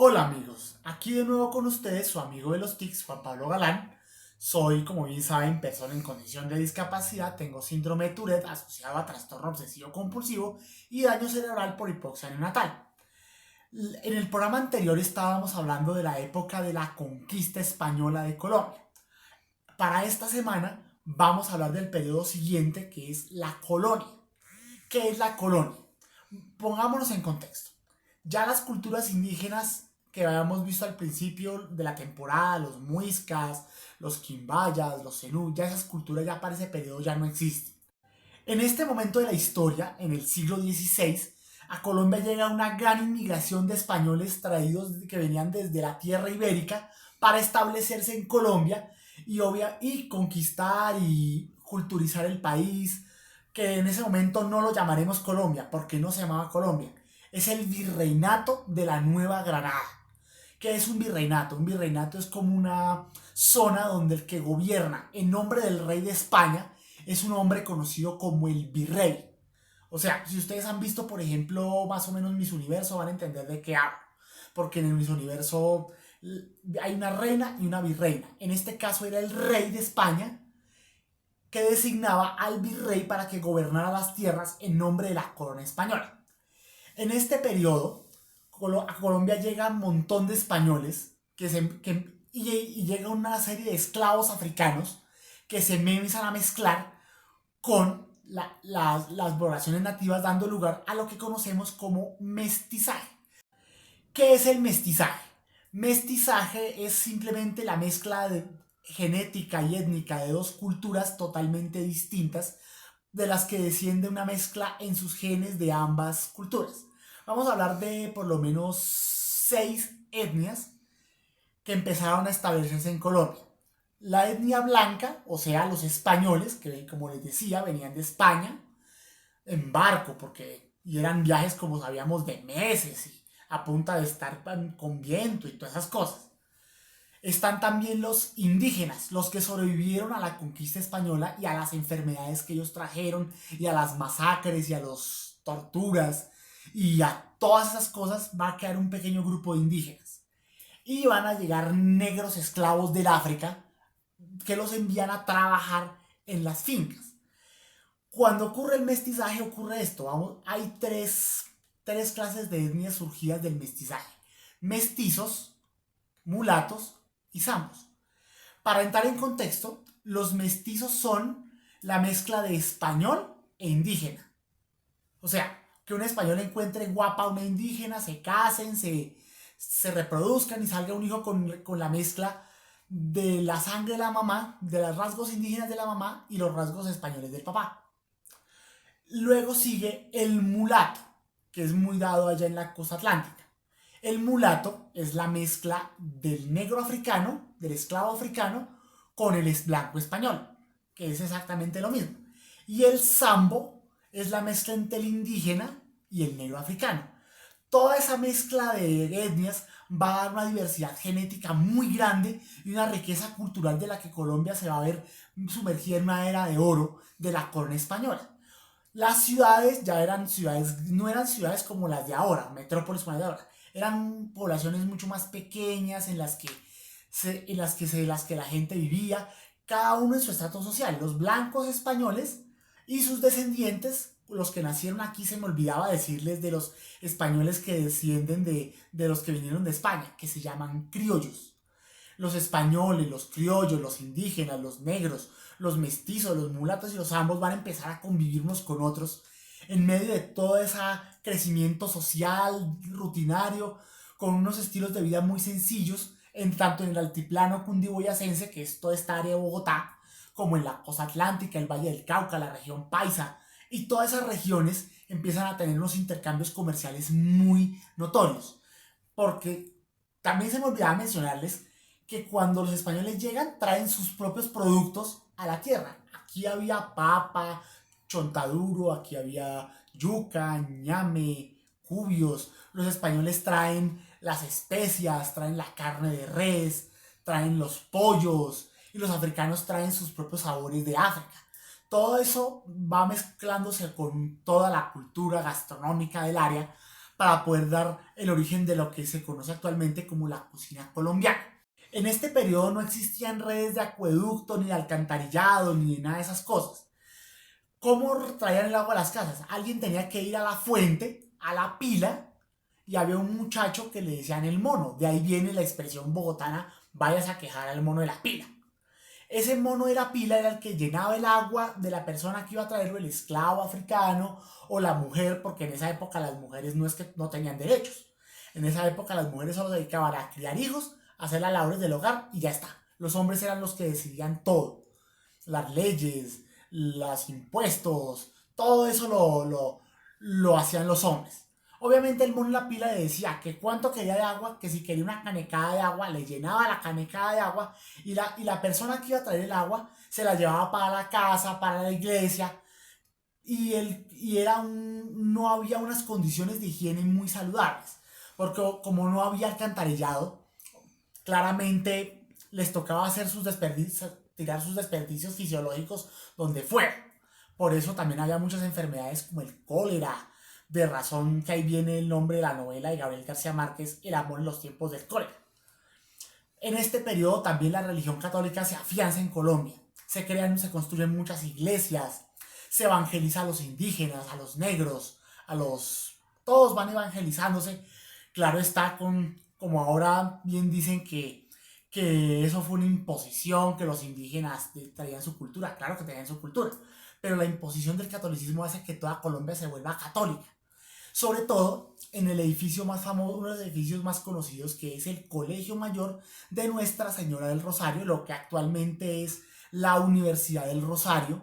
Hola amigos, aquí de nuevo con ustedes su amigo de los TICs, Juan Pablo Galán. Soy, como bien saben, persona en condición de discapacidad, tengo síndrome de Tourette asociado a trastorno obsesivo compulsivo y daño cerebral por hipoxia neonatal. En el programa anterior estábamos hablando de la época de la conquista española de Colombia. Para esta semana vamos a hablar del periodo siguiente, que es la colonia. ¿Qué es la colonia? Pongámonos en contexto. Ya las culturas indígenas que habíamos visto al principio de la temporada, los muiscas, los quimbayas, los zenú, ya esas culturas ya para ese periodo ya no existen. En este momento de la historia, en el siglo XVI, a Colombia llega una gran inmigración de españoles traídos que venían desde la tierra ibérica para establecerse en Colombia y conquistar y culturizar el país, que en ese momento no lo llamaremos Colombia, porque no se llamaba Colombia. Es el virreinato de la Nueva Granada. ¿Qué es un virreinato? Un virreinato es como una zona donde el que gobierna en nombre del rey de España es un hombre conocido como el virrey. O sea, si ustedes han visto, por ejemplo, más o menos Miss Universo, van a entender de qué hablo. Porque en el Miss Universo hay una reina y una virreina. En este caso era el rey de España que designaba al virrey para que gobernara las tierras en nombre de la corona española. En este periodo, a Colombia llega un montón de españoles y llega una serie de esclavos africanos que se empiezan a mezclar con las poblaciones nativas, dando lugar a lo que conocemos como mestizaje. ¿Qué es el mestizaje? Mestizaje es simplemente la mezcla genética y étnica de dos culturas totalmente distintas de las que desciende una mezcla en sus genes de ambas culturas. Vamos a hablar de por lo menos 6 etnias que empezaron a establecerse en Colombia. La etnia blanca, o sea, los españoles, que como les decía, venían de España en barco, y eran viajes, como sabíamos, de meses y a punta de estar con viento y todas esas cosas. Están también los indígenas, los que sobrevivieron a la conquista española y a las enfermedades que ellos trajeron y a las masacres y a las torturas y a todas esas cosas. Va a quedar un pequeño grupo de indígenas y van a llegar negros esclavos del África que los envían a trabajar en las fincas. Cuando ocurre el mestizaje ocurre esto. Hay tres clases de etnias surgidas del mestizaje: mestizos, mulatos y zambos. Para entrar en contexto, los mestizos son la mezcla de español e indígena. O sea, que un español encuentre guapa a una indígena, se casen, se reproduzcan y salga un hijo con la mezcla de la sangre de la mamá, de los rasgos indígenas de la mamá y los rasgos españoles del papá. Luego sigue el mulato, que es muy dado allá en la costa atlántica. El mulato es la mezcla del negro africano, del esclavo africano, con el blanco español, que es exactamente lo mismo. Y el sambo es la mezcla entre el indígena y el negro africano. Toda esa mezcla de etnias va a dar una diversidad genética muy grande y una riqueza cultural de la que Colombia se va a ver sumergida en una era de oro de la corona española. Las ciudades ya eran ciudades, no eran ciudades como las de ahora, metrópolis como las de ahora. Eran poblaciones mucho más pequeñas en las que la gente vivía, cada uno en su estrato social. Los blancos españoles y sus descendientes, los que nacieron aquí, se me olvidaba decirles de los españoles que descienden de los que vinieron de España, que se llaman criollos. Los españoles, los criollos, los indígenas, los negros, los mestizos, los mulatos y los ambos van a empezar a convivir unos con otros en medio de todo ese crecimiento social, rutinario, con unos estilos de vida muy sencillos, tanto en el altiplano cundiboyacense, que es toda esta área de Bogotá, como en la costa atlántica, el Valle del Cauca, la región paisa, y todas esas regiones empiezan a tener unos intercambios comerciales muy notorios. Porque también se me olvidaba mencionarles que cuando los españoles llegan traen sus propios productos a la tierra. Aquí había papa, chontaduro, aquí había yuca, ñame, cubios. Los españoles traen las especias, traen la carne de res, traen los pollos y los africanos traen sus propios sabores de África. Todo eso va mezclándose con toda la cultura gastronómica del área para poder dar el origen de lo que se conoce actualmente como la cocina colombiana. En este periodo no existían redes de acueducto, ni de alcantarillado, ni de nada de esas cosas. ¿Cómo traían el agua a las casas? Alguien tenía que ir a la fuente, a la pila, y había un muchacho que le decían el mono. De ahí viene la expresión bogotana, vayas a quejar al mono de la pila. Ese mono de la pila era el que llenaba el agua de la persona que iba a traerlo, el esclavo africano o la mujer, porque en esa época las mujeres no es que no tenían derechos. En esa época las mujeres solo se dedicaban a criar hijos, a hacer las labores del hogar y ya está. Los hombres eran los que decidían todo. Las leyes, los impuestos, todo eso lo hacían los hombres. Obviamente el mono en la pila le decía que cuánto quería de agua, que si quería una canecada de agua, le llenaba la canecada de agua y la persona que iba a traer el agua se la llevaba para la casa, para la iglesia no había unas condiciones de higiene muy saludables, porque como no había alcantarillado, claramente les tocaba hacer sus desperdicios, tirar sus desperdicios fisiológicos donde fuera. Por eso también había muchas enfermedades como el cólera, de razón que ahí viene el nombre de la novela de Gabriel García Márquez, El amor en los tiempos del cólera. En este periodo también la religión católica se afianza en Colombia. Se construyen muchas iglesias, se evangeliza a los indígenas, a los negros, todos van evangelizándose. Claro está, como ahora bien dicen que eso fue una imposición, que los indígenas traían su cultura. Claro que tenían su cultura, pero la imposición del catolicismo hace que toda Colombia se vuelva católica. Sobre todo en el edificio más famoso, uno de los edificios más conocidos, que es el Colegio Mayor de Nuestra Señora del Rosario, lo que actualmente es la Universidad del Rosario,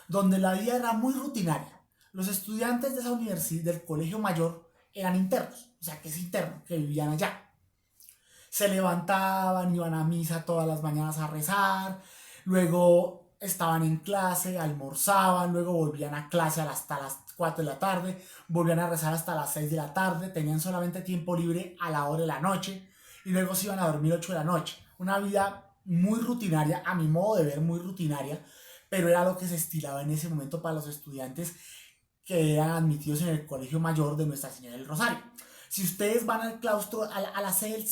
donde la vida era muy rutinaria. Los estudiantes de esa universidad, del Colegio Mayor, eran internos, o sea que es interno, que vivían allá. Se levantaban, iban a misa todas las mañanas a rezar, luego estaban en clase, almorzaban, luego volvían a clase hasta las 4 de la tarde, volvían a rezar hasta las 6 de la tarde, tenían solamente tiempo libre a la hora de la noche y luego se iban a dormir 8 de la noche. Una vida muy rutinaria, a mi modo de ver muy rutinaria, pero era lo que se estilaba en ese momento para los estudiantes que eran admitidos en el Colegio Mayor de Nuestra Señora del Rosario. Si ustedes van al claustro, a la sede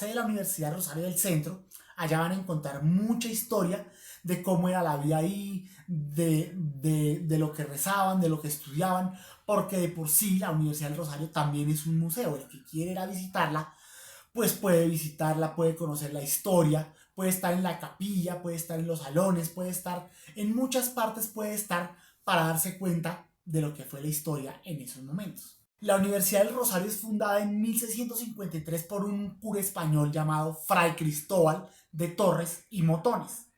de la Universidad Rosario del Centro, allá van a encontrar mucha historia de cómo era la vida ahí, de lo que rezaban, de lo que estudiaban, porque de por sí la Universidad del Rosario también es un museo. El que quiere ir a visitarla, pues puede visitarla, puede conocer la historia, puede estar en la capilla, puede estar en los salones, puede estar en muchas partes, puede estar para darse cuenta de lo que fue la historia en esos momentos. La Universidad del Rosario es fundada en 1653 por un cura español llamado Fray Cristóbal de Torres y Motones.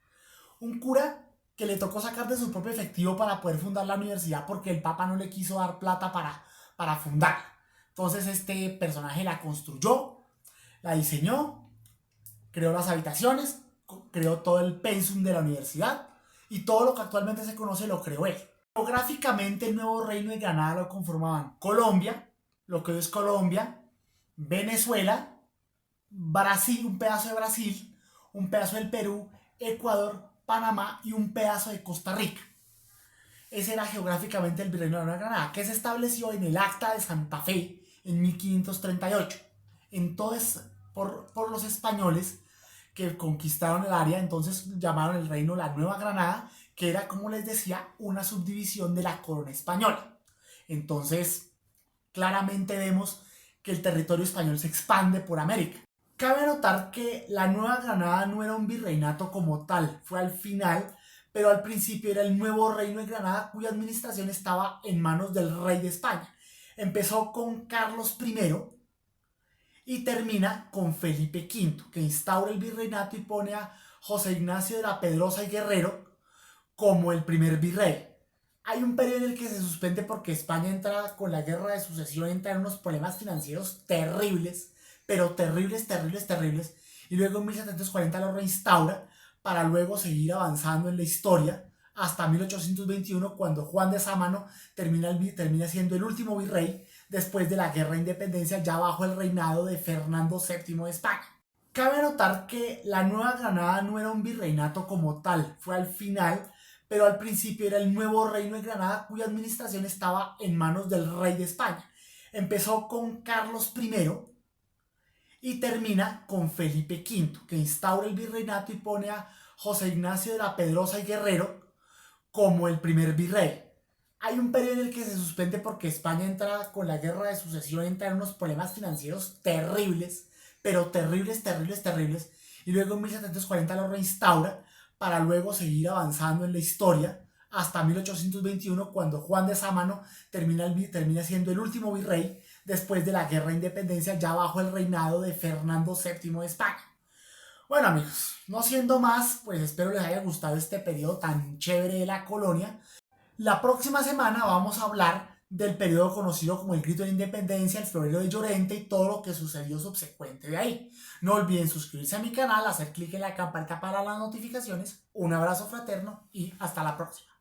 Un cura que le tocó sacar de su propio efectivo para poder fundar la universidad porque el Papa no le quiso dar plata para fundarla. Entonces este personaje la construyó, la diseñó, creó las habitaciones, creó todo el pensum de la universidad y todo lo que actualmente se conoce lo creó él. Geográficamente el nuevo reino de Granada lo conformaban Colombia, lo que hoy es Colombia, Venezuela, Brasil, un pedazo de Brasil, un pedazo del Perú, Ecuador, Panamá y un pedazo de Costa Rica. Ese era geográficamente el virreino de la Nueva Granada, que se estableció en el Acta de Santa Fe en 1538. Entonces, por los españoles que conquistaron el área, entonces llamaron el reino la Nueva Granada, que era, como les decía, una subdivisión de la corona española. Entonces, claramente vemos que el territorio español se expande por América. Cabe notar que la Nueva Granada no era un virreinato como tal, fue al final, pero al principio era el nuevo reino de Granada cuya administración estaba en manos del rey de España. Empezó con Carlos I y termina con Felipe V, que instaura el virreinato y pone a José Ignacio de la Pedrosa y Guerrero como el primer virrey. Hay un periodo en el que se suspende porque España entra con la guerra de sucesión, entra en unos problemas financieros terribles, pero terribles, terribles, terribles, y luego en 1740 lo reinstaura para luego seguir avanzando en la historia hasta 1821 cuando Juan de Sámano termina siendo el último virrey después de la guerra de independencia ya bajo el reinado de Fernando VII de España. Cabe notar que la Nueva Granada no era un virreinato como tal, fue al final, pero al principio era el nuevo reino de Granada cuya administración estaba en manos del rey de España. Empezó con Carlos I y termina con Felipe V, que instaura el virreinato y pone a José Ignacio de la Pedrosa y Guerrero como el primer virrey. Hay un periodo en el que se suspende porque España entra con la guerra de sucesión, entra en unos problemas financieros terribles, pero terribles, terribles, terribles, y luego en 1740 lo reinstaura para luego seguir avanzando en la historia hasta 1821 cuando Juan de Sámano termina siendo el último virrey después de la guerra de independencia ya bajo el reinado de Fernando VII de España. Bueno amigos, no siendo más, pues espero les haya gustado este periodo tan chévere de la colonia. La próxima semana vamos a hablar del periodo conocido como el Grito de la Independencia, el Florero de Llorente y todo lo que sucedió subsecuente de ahí. No olviden suscribirse a mi canal, hacer clic en la campanita para las notificaciones. Un abrazo fraterno y hasta la próxima.